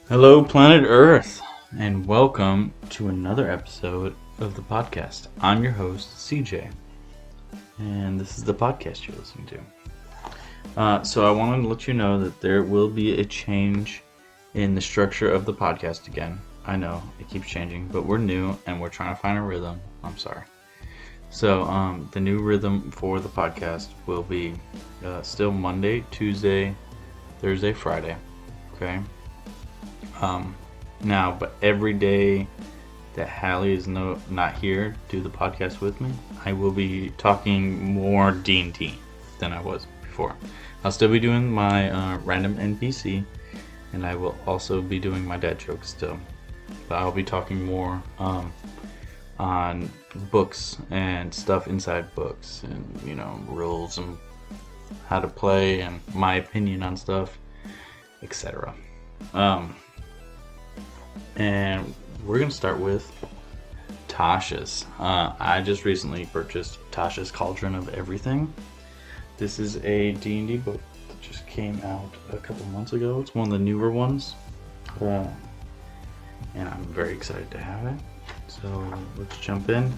Hello, planet Earth, and welcome to another episode of the podcast. I'm your host, CJ, and this is the podcast you're listening to. So I wanted to let you know that there will be a change in the structure of the podcast again. I know, it keeps changing, but we're new, and we're trying to find a rhythm. I'm sorry. So the new rhythm for the podcast will be still Monday, Tuesday, Thursday, Friday, okay? But every day that Hallie is not here to do the podcast with me, I will be talking more D&D than I was before. I'll still be doing my random NPC, and I will also be doing my dad jokes still. But I'll be talking more on books and stuff inside books, and rules and how to play and my opinion on stuff, etc. And we're going to start with Tasha's. I just recently purchased Tasha's Cauldron of Everything. This is a D&D book that just came out a couple months ago. It's one of the newer ones. And I'm very excited to have it. So let's jump in.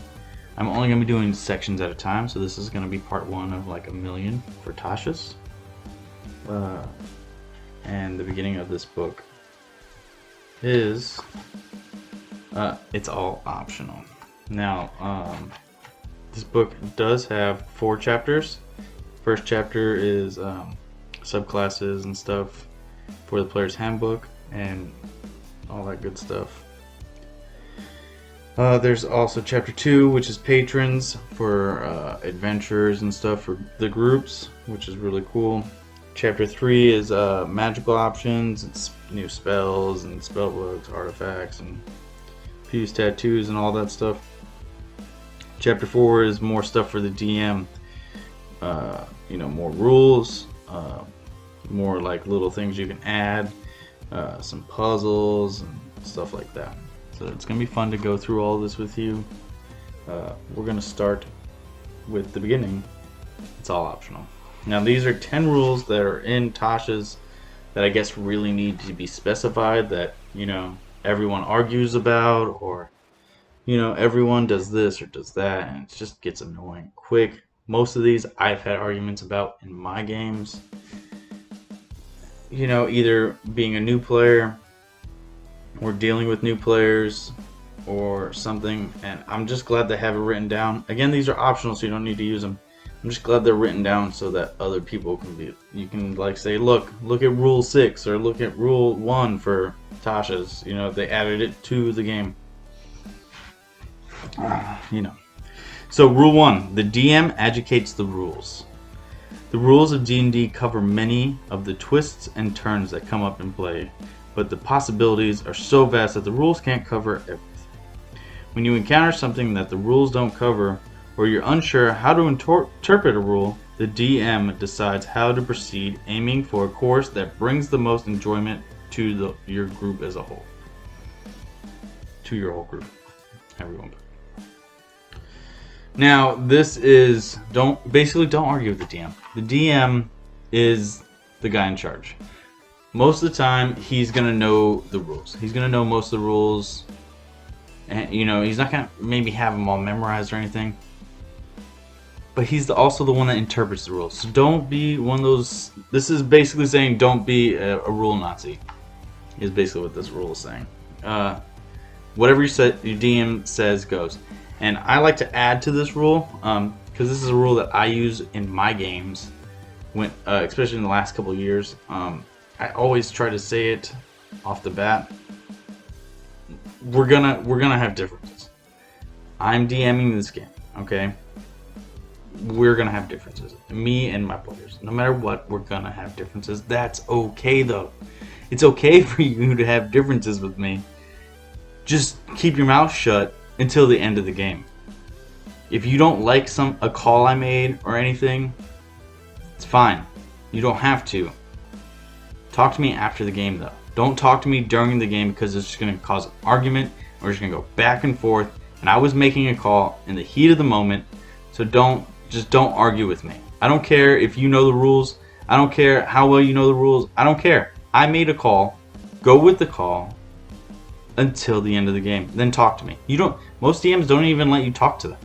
I'm only going to be doing sections at a time, so this is going to be part one of like a million for Tasha's. And the beginning of this book is it's all optional. Now, this book does have 4 chapters. First chapter is subclasses and stuff for the player's handbook and all that good stuff. There's also chapter 2, which is patrons for adventures and stuff for the groups, which is really cool. Chapter 3 is magical options. It's new spells and spellbooks, artifacts, and fuse tattoos and all that stuff. Chapter 4 is more stuff for the DM. More rules, more like little things you can add, some puzzles and stuff like that. So it's going to be fun to go through all this with you. We're going to start with the beginning. It's all optional. Now these are 10 rules that are in Tasha's that I guess really need to be specified, that everyone argues about, or everyone does this or does that, and it just gets annoying quick. Most of these I've had arguments about in my games. Either being a new player or dealing with new players or something, and I'm just glad they have it written down. Again, these are optional, so you don't need to use them. I'm just glad they're written down so that other people you can like say, look at rule 6 or look at rule 1 for Tasha's. They added it to the game. So rule 1, the DM educates the rules. The rules of D&D cover many of the twists and turns that come up in play, but the possibilities are so vast that the rules can't cover everything. When you encounter something that the rules don't cover, or you're unsure how to interpret a rule, the DM decides how to proceed, aiming for a course that brings the most enjoyment to your group as a whole. To your whole group. Everyone. Now, this is, don't argue with the DM. The DM is the guy in charge. Most of the time, he's going to know the rules. He's going to know most of the rules. And, he's not going to maybe have them all memorized or anything. But he's also the one that interprets the rules. So don't be one of those. This is basically saying don't be a rule Nazi. Is basically what this rule is saying. Whatever your DM says goes. And I like to add to this rule because this is a rule that I use in my games, especially in the last couple of years. I always try to say it off the bat. We're gonna have differences. I'm DMing this game, okay? We're gonna have differences. Me and my players. No matter what, we're gonna have differences. That's okay though. It's okay for you to have differences with me. Just keep your mouth shut until the end of the game. If you don't like a call I made or anything, it's fine. You don't have to. Talk to me after the game though. Don't talk to me during the game because it's just gonna cause an argument. We're just gonna go back and forth. And I was making a call in the heat of the moment, so don't argue with me. I don't care if you know the rules. I don't care how well you know the rules. I don't care. I made a call. Go with the call until the end of the game. Then talk to me. Most DMs don't even let you talk to them.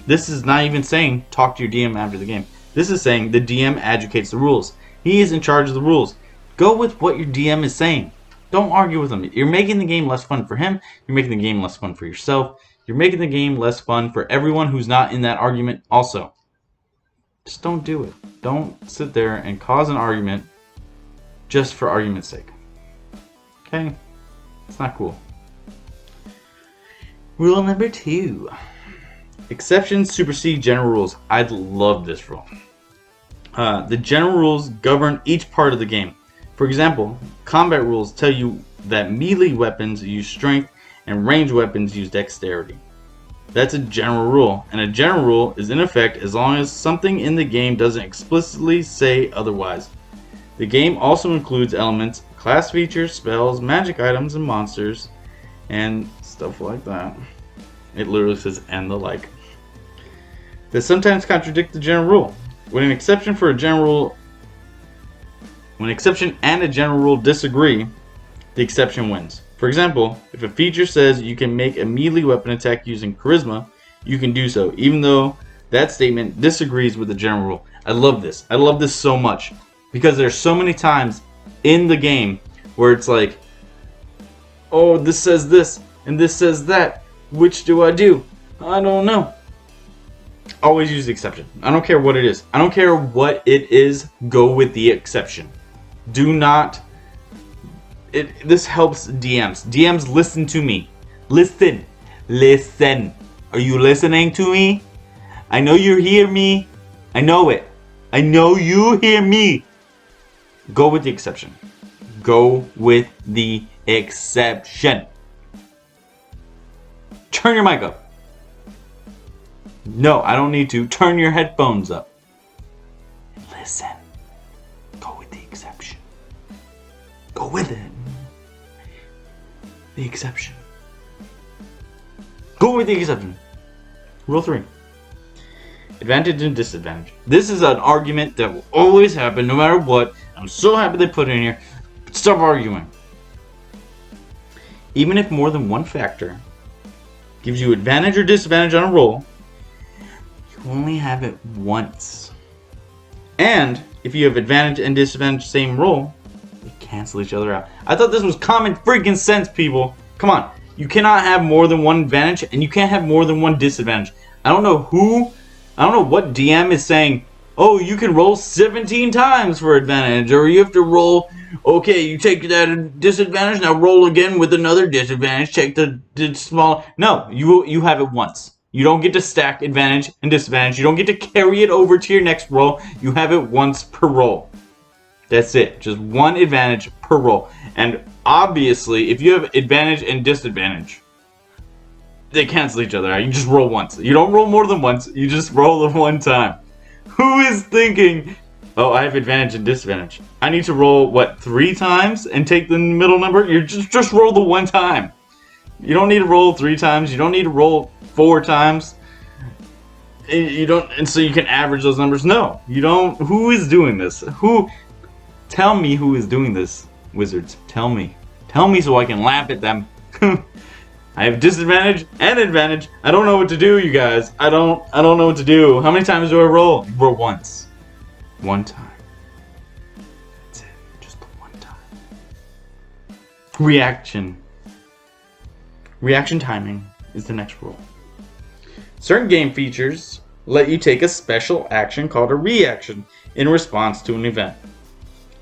This is not even saying talk to your DM after the game. This is saying the DM educates the rules. He is in charge of the rules. Go with what your DM is saying. Don't argue with him. You're making the game less fun for him. You're making the game less fun for yourself. You're making the game less fun for everyone who's not in that argument also. Just don't do it. Don't sit there and cause an argument just for argument's sake. Okay? It's not cool. Rule number 2. Exceptions supersede general rules. I love this rule. The general rules govern each part of the game. For example, combat rules tell you that melee weapons use strength and ranged weapons use dexterity. That's a general rule, and a general rule is in effect as long as something in the game doesn't explicitly say otherwise. The game also includes elements, class features, spells, magic items, and monsters, and stuff like that. It literally says and the like. That sometimes contradict the general rule. When an exception and a general rule disagree, the exception wins. For example, if a feature says you can make a melee weapon attack using charisma, you can do so, even though that statement disagrees with the general rule. I love this. I love this so much because there's so many times in the game where it's like, oh, this says this and this says that. Which do I do? I don't know. Always use the exception. I don't care what it is. I don't care what it is. Go with the exception. Do not. This helps DMs. DMs, listen to me. Listen. Are you listening to me? I know you hear me. I know it. I know you hear me. Go with the exception. Go with the exception. Turn your mic up. No, I don't need to. Turn your headphones up. Listen. Go with the exception. Go with it. The exception. Go with the exception. Rule 3. Advantage and disadvantage. This is an argument that will always happen no matter what. I'm so happy they put it in here. But stop arguing. Even if more than one factor gives you advantage or disadvantage on a roll, you only have it once. And if you have advantage and disadvantage same roll, they cancel each other out. I thought this was common freaking sense, people. Come on. You cannot have more than one advantage and you can't have more than one disadvantage. I don't know what DM is saying, oh, you can roll 17 times for advantage, or you have to roll, okay, you take that disadvantage, now roll again with another disadvantage, take the small. No, you have it once. You don't get to stack advantage and disadvantage. You don't get to carry it over to your next roll. You have it once per roll. That's it. Just one advantage per roll. And obviously, if you have advantage and disadvantage, they cancel each other out. You just roll once. You don't roll more than once. You just roll the one time. Who is thinking, oh, I have advantage and disadvantage. I need to roll, 3 times and take the middle number? You just roll the one time. You don't need to roll 3 times. You don't need to roll 4 times. You don't, and so you can average those numbers. No, you don't. Who is doing this? Tell me who is doing this, wizards. Tell me. Tell me so I can laugh at them. I have disadvantage and advantage. I don't know what to do, you guys. I don't know what to do. How many times do I roll? Roll once. One time. That's it. Just the one time. Reaction. Reaction timing is the next rule. Certain game features let you take a special action called a reaction in response to an event.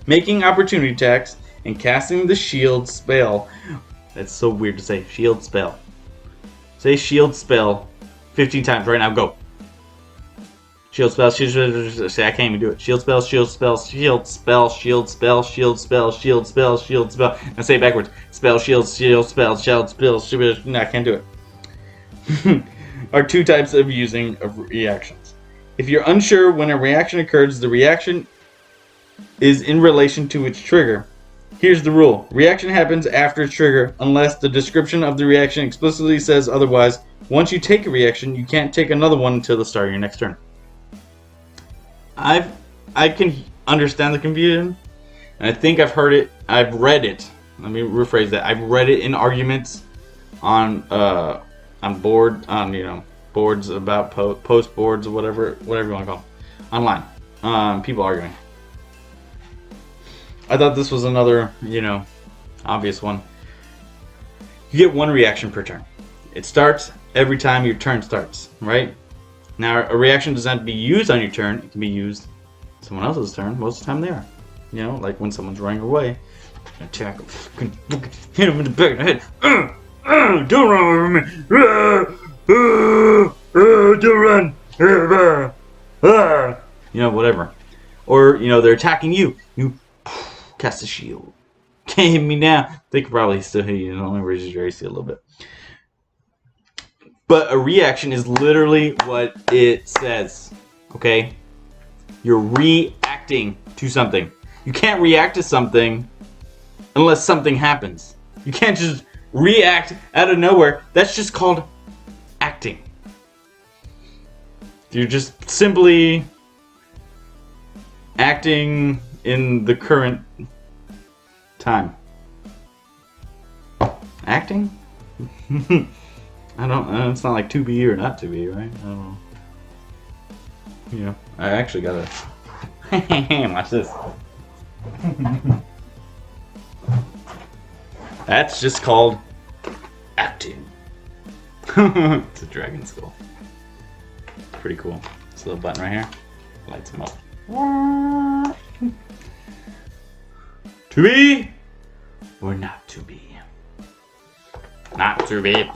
Making opportunity attacks and casting the shield spell. That's so weird to say. Shield spell. Say shield spell 15 times right now. Go. Shield spell. Say I can't even do it. Shield spell. Shield spell. Shield spell. Shield spell. Shield spell. Shield spell. Shield spell. Now say it backwards. Spell. Shield. Shield spell. Shield spell. No, I can't do it. Are 2 types of using of reactions. If you're unsure when a reaction occurs, the reaction is in relation to its trigger. Here's the rule. Reaction happens after its trigger unless the description of the reaction explicitly says otherwise. Once you take a reaction, you can't take another one until the start of your next turn. I can understand the confusion, and I think I've heard it. I've read it Let me rephrase that. I've read it in arguments on boards about post boards or whatever you want to call them, online. People arguing. I thought this was another, obvious one. You get one reaction per turn. It starts every time your turn starts, right? Now, a reaction doesn't have to be used on your turn. It can be used someone else's turn. Most of the time they are. Like when someone's running away, attack them, hit them in the back of the head. Don't run over me. Don't run. Whatever. Or, they're attacking you. You cast a shield. Can't hit me now. They could probably still hit you. It only raises your AC a little bit. But a reaction is literally what it says. Okay? You're reacting to something. You can't react to something unless something happens. You can't just react out of nowhere. That's just called acting. You're just simply acting in the current time. Acting? I don't know. It's not like to be or not to be, right? I don't know. I actually gotta watch this. That's just called acting. It's a dragon skull. Pretty cool. This little button right here lights them up. To be or not to be? Not to be.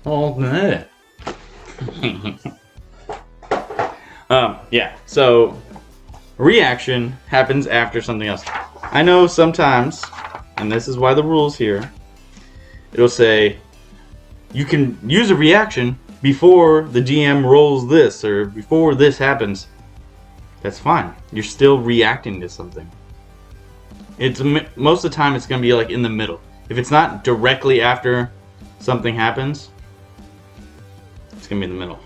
Oh, good. Yeah. So reaction happens after something else. I know sometimes, and this is why the rule's here, it'll say you can use a reaction before the GM rolls this or before this happens. That's fine. You're still reacting to something. Most of the time it's going to be like in the middle. If it's not directly after something happens, it's going to be in the middle.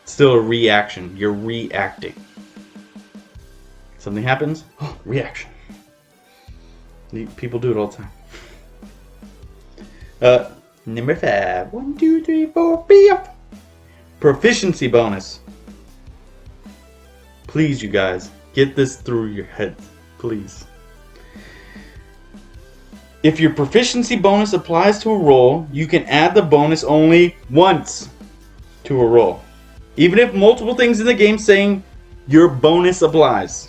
It's still a reaction. You're reacting. Something happens, reaction. People do it all the time. Number 5. 1, 2, 3, 4, 5. Proficiency bonus. Please, you guys, get this through your head. Please. If your proficiency bonus applies to a roll, you can add the bonus only once to a roll. Even if multiple things in the game saying your bonus applies.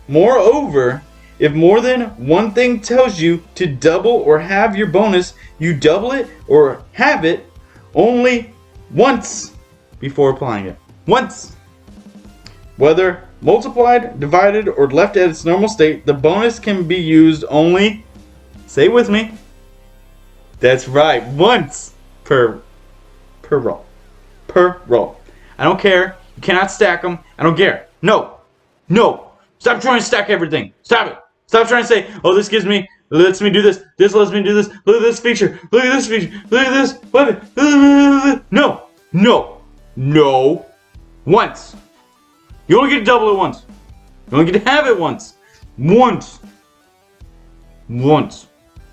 Moreover, if more than one thing tells you to double or have your bonus, you double it or have it only once before applying it. Once. Whether multiplied, divided, or left at its normal state, the bonus can be used only, say it with me, that's right, once per roll. Per roll. I don't care. You cannot stack them. I don't care. No. Stop trying to stack everything. Stop it. Stop trying to say, oh, this lets me do this. This lets me do this. Look at this feature. Look at this feature. Look at this weapon. No. Once. You only get to double it once. You only get to have it once. Once.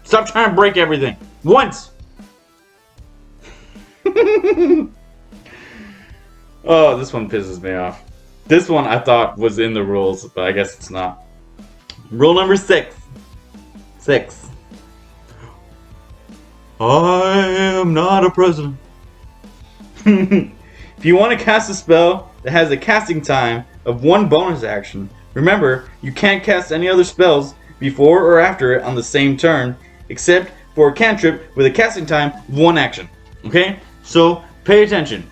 Stop trying to break everything. Once. Oh, this one pisses me off. This one I thought was in the rules, but I guess it's not. Rule number 6. I am not a president. If you want to cast a spell that has a casting time of 1 bonus action, remember, you can't cast any other spells before or after it on the same turn, except for a cantrip with a casting time of 1 action. Okay? So, pay attention.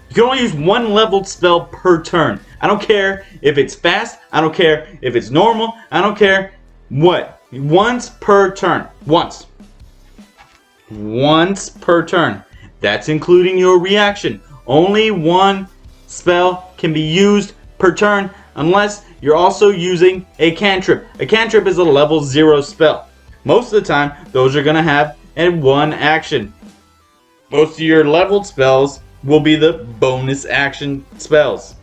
You can only use 1 leveled spell per turn. I don't care if it's fast. I don't care if it's normal. I don't care what. Once per turn. Once per turn. That's including your reaction. Only 1 spell can be used per turn unless you're also using a cantrip. A cantrip is a level 0 spell. Most of the time, those are going to have a 1 action. Most of your leveled spells will be the bonus action spells.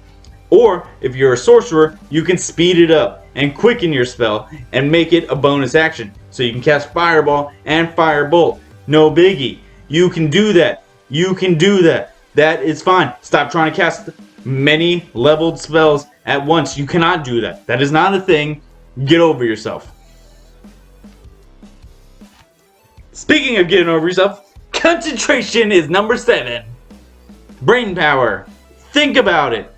Or, if you're a sorcerer, you can speed it up. and quicken your spell and make it a bonus action. So you can cast Fireball and Firebolt. No biggie. You can do that. You can do that. That is fine. Stop trying to cast many leveled spells at once. You cannot do that. That is not a thing. Get over yourself. Speaking of getting over yourself, concentration is number 7. Brain power. Think about it.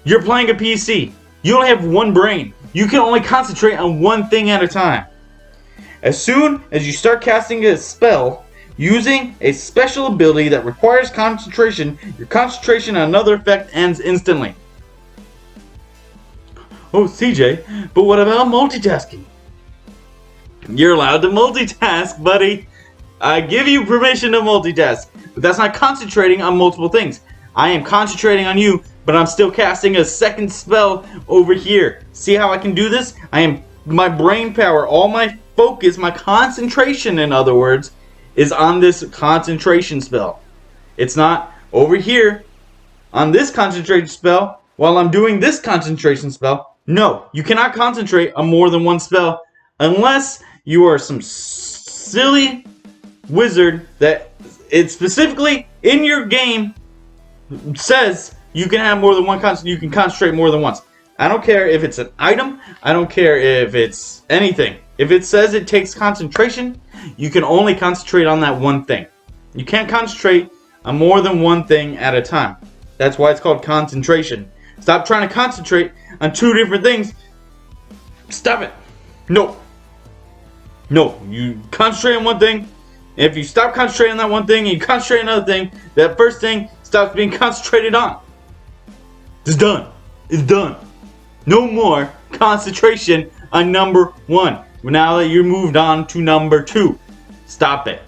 You're playing a PC. You only have one brain. You can only concentrate on one thing at a time. As soon as you start casting a spell using a special ability that requires concentration, your concentration on another effect ends instantly. Oh, CJ, but what about multitasking? You're allowed to multitask, buddy. I give you permission to multitask, but that's not concentrating on multiple things. I am concentrating on you, but I'm still casting a second spell over here. See how I can do this? My brain power, all my focus, my concentration, in other words, is on this concentration spell. It's not over here on this concentration spell while I'm doing this concentration spell. No, you cannot concentrate on more than one spell unless you are some silly wizard that it specifically in your game says you can have more than one you can concentrate more than once. I don't care if it's an item. I don't care if it's anything. If it says it takes concentration, you can only concentrate on that one thing. You can't concentrate on more than one thing at a time. That's why it's called concentration. Stop trying to concentrate on 2 different things. Stop it. No. No. You concentrate on one thing. If you stop concentrating on that one thing and you concentrate on another thing, that first thing stops being concentrated on. It's done. It's done. No more concentration on number 1. Now that you're moved on to number 2. Stop it.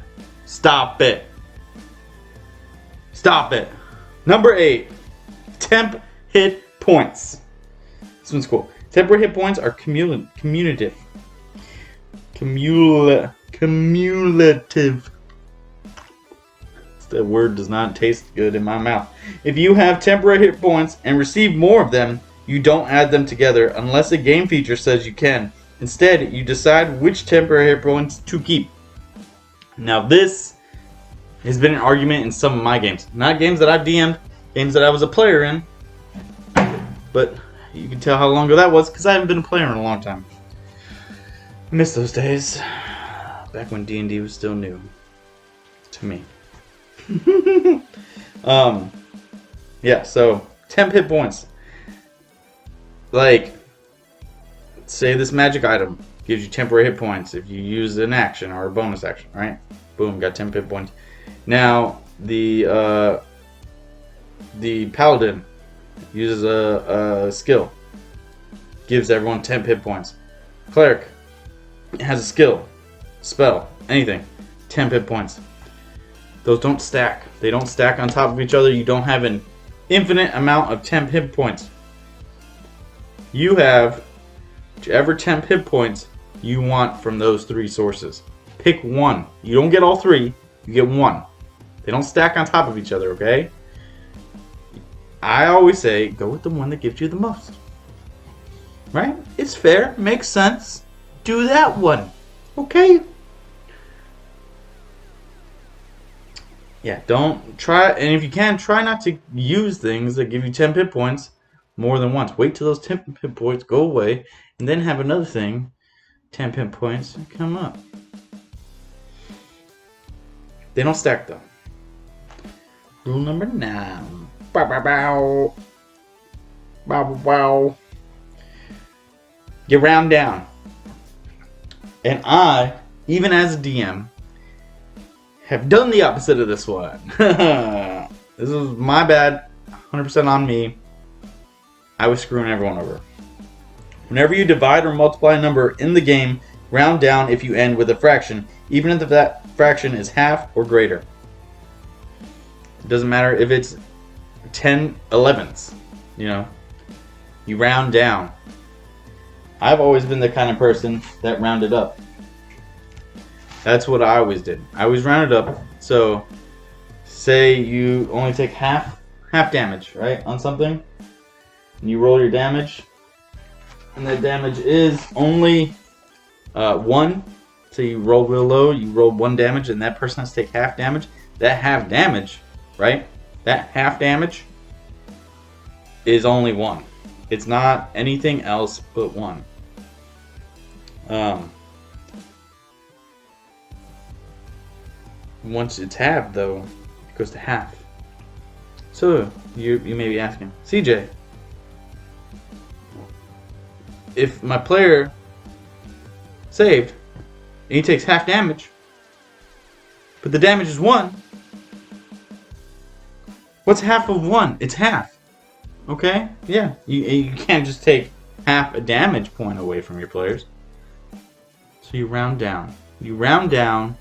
Stop it. Stop it. Number 8. Temp hit points. This one's cool. Temporary hit points are cumulative. Cumulative. That word does not taste good in my mouth. If you have temporary hit points and receive more of them, you don't add them together unless a game feature says you can. Instead, you decide which temporary hit points to keep. Now this has been an argument in some of my games. Not games that I've DM'd, games that I was a player in. But you can tell how long ago that was because I haven't been a player in a long time. I miss those days. Back when D&D was still new. To me. Yeah, so temp hit points. Like, say this magic item gives you temporary hit points if you use an action or a bonus action, right? Boom, got 10 hit points. Now the paladin uses a skill, gives everyone 10 hit points. Cleric has a skill, spell, anything, 10 hit points. Those don't stack. They don't stack on top of each other. You don't have an infinite amount of temp hit points. You have whichever temp hit points you want from those 3 sources. Pick one. You don't get all 3. You get 1. They don't stack on top of each other, okay? I always say, go with the one that gives you the most. Right? It's fair. Makes sense. Do that one. Okay? Yeah, don't try, and if you can, try not to use things that give you 10 hit points more than once. Wait till those 10 hit points go away, and then have another thing, 10 hit points, come up. They don't stack though. Rule number 9. Bow, bow, bow. Bow, bow, bow. You round down. And I, even as a DM, have done the opposite of this one. This was my bad. 100% on me. I was screwing everyone over. Whenever you divide or multiply a number in the game, round down if you end with a fraction, even if that fraction is half or greater. It doesn't matter if it's 10 11ths. You know, you round down. I've always been the kind of person that rounded up. That's what I always did. I always rounded up. So, say you only take half damage, right, on something, and you roll your damage. and that damage is only 1. So you roll real low, you roll 1 damage, and that person has to take half damage. That half damage, right? That half damage is only 1. It's not anything else but 1. Once it's halved, though, it goes to half. So you may be asking, CJ, if my player saved and he takes half damage, but the damage is 1, what's half of 1? It's half. Okay? Yeah. You can't just take half a damage point away from your players. So you round down. You round down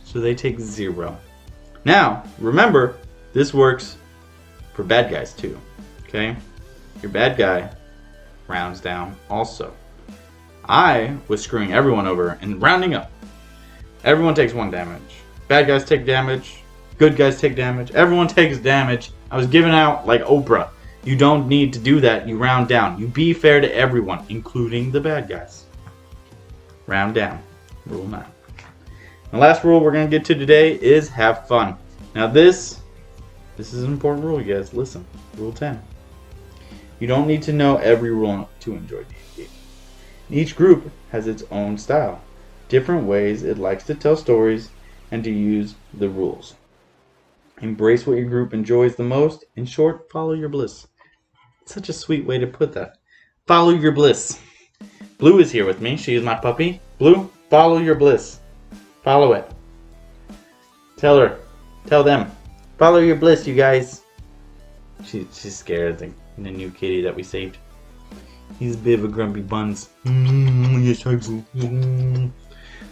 so they take 0. Now, remember, this works for bad guys too. Okay? Your bad guy rounds down also. I was screwing everyone over and rounding up. Everyone takes 1 damage. Bad guys take damage. Good guys take damage. Everyone takes damage. I was giving out like Oprah. You don't need to do that. You round down. You be fair to everyone, including the bad guys. Round down. Rule 9. The last rule we're going to get to today is have fun. Now this is an important rule, you guys. Listen. Rule 10. You don't need to know every rule to enjoy D&D. Each group has its own style, different ways it likes to tell stories and to use the rules. Embrace what your group enjoys the most. In short, follow your bliss. It's such a sweet way to put that. Follow your bliss. Blue is here with me. She is my puppy. Blue, follow your bliss. Follow it. Tell her. Tell them. Follow your bliss, you guys. She's scared of the new kitty that we saved. He's a bit of a grumpy buns. Yes, I do.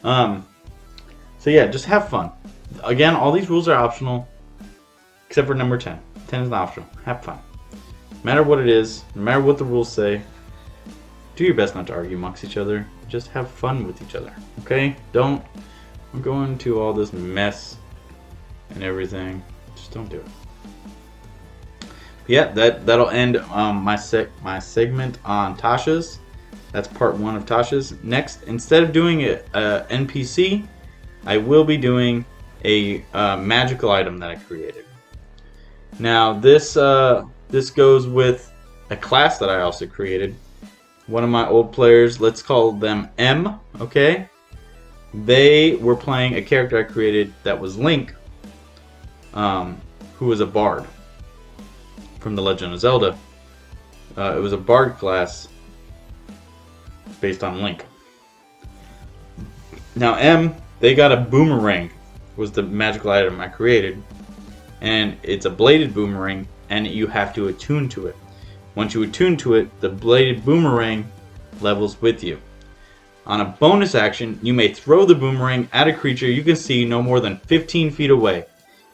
So yeah, just have fun. Again, all these rules are optional, except for number 10. 10 is not optional. Have fun. No matter what it is, no matter what the rules say, do your best not to argue amongst each other. Just have fun with each other. Okay? Don't go into all this mess and everything. Just don't do it. Yeah, that'll end my segment on Tasha's. That's part 1 of Tasha's. Next, instead of doing a NPC, I will be doing a magical item that I created. Now this goes with a class that I also created. One of my old players, let's call them M. Okay, they were playing a character I created that was Link, who was a bard from The Legend of Zelda. It was a bard class based on Link. Now M, they got a boomerang, was the magical item I created, and it's a bladed boomerang, and you have to attune to it. Once you attune to it, the bladed boomerang levels with you. On a bonus action, you may throw the boomerang at a creature you can see no more than 15 feet away.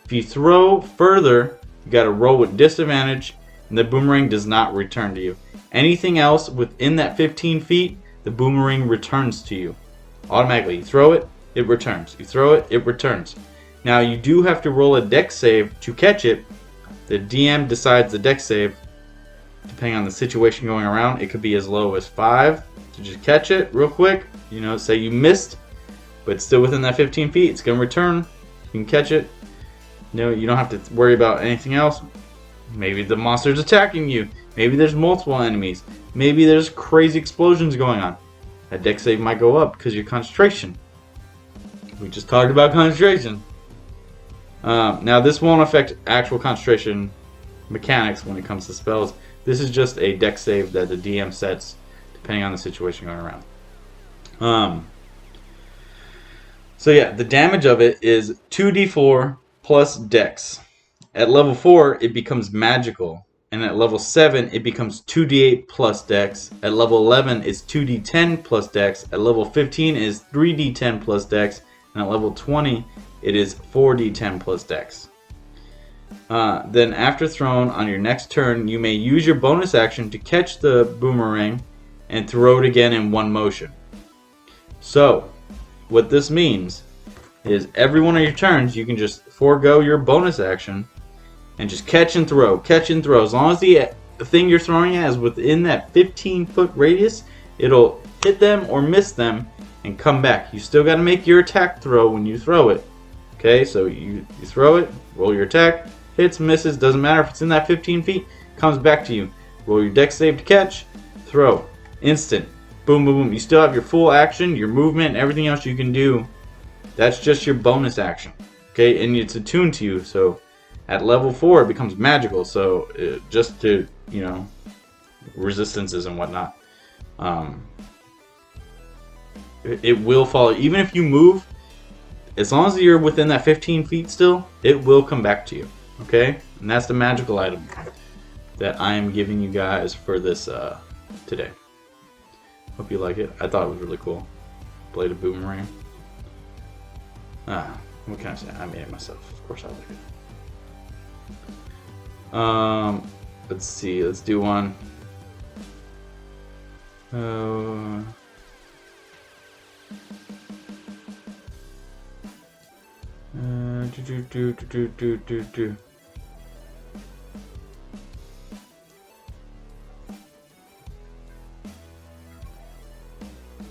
If you throw further, you gotta roll with disadvantage, and the boomerang does not return to you. Anything else within that 15 feet, the boomerang returns to you. Automatically. You throw it, it returns. You throw it, it returns. Now you do have to roll a dex save to catch it. The DM decides the dex save. Depending on the situation going around, it could be as low as 5 to just catch it real quick. You know, say you missed, but it's still within that 15 feet. It's going to return. You can catch it. No, you don't have to worry about anything else. Maybe the monster's attacking you. Maybe there's multiple enemies. Maybe there's crazy explosions going on. That dex save might go up because of your concentration. We just talked about concentration. Now this won't affect actual concentration mechanics when it comes to spells. This is just a dex save that the DM sets depending on the situation going around. So yeah, the damage of it is 2d4 plus dex. At level 4, it becomes magical. And at level 7, it becomes 2d8 plus dex. At level 11, it's 2d10 plus dex. At level 15, is 3d10 plus dex. And at level 20, it is 4d10 plus dex. Then after thrown on your next turn, you may use your bonus action to catch the boomerang and throw it again in one motion. So, what this means is every one of your turns, you can just forego your bonus action and just catch and throw. As long as the thing you're throwing at is within that 15-foot radius, it'll hit them or miss them and come back. You still got to make your attack throw when you throw it. Okay, so you throw it, roll your attack, hits, misses, doesn't matter if it's in that 15 feet, comes back to you. Roll your dex save to catch, throw. Instant. Boom, boom, boom. You still have your full action, your movement, and everything else you can do. That's just your bonus action. Okay, and it's attuned to you, so at level 4 it becomes magical, so just to, you know, resistances and whatnot. It will follow. Even if you move, as long as you're within that 15 feet still, it will come back to you. Okay? And that's the magical item that I am giving you guys for this today. Hope you like it. I thought it was really cool. Blade of Boomerang. What can I say? I made it myself. Of course I like it. Let's see. Let's do one.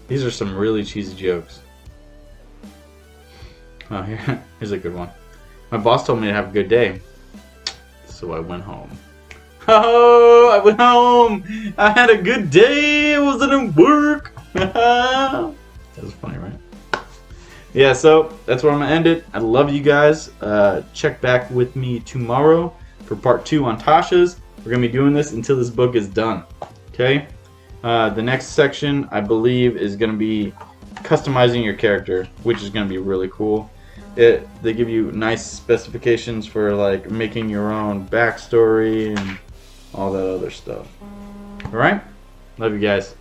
These are some really cheesy jokes. Oh, here's a good one. My boss told me to have a good day, so I went home. Oh, I went home! I had a good day! I wasn't at work! That was funny, right? Yeah, so that's where I'm going to end it. I love you guys. Check back with me tomorrow for part 2 on Tasha's. We're going to be doing this until this book is done. Okay? The next section, I believe, is going to be customizing your character, which is going to be really cool. They give you nice specifications for like making your own backstory and all that other stuff. Alright? Love you guys.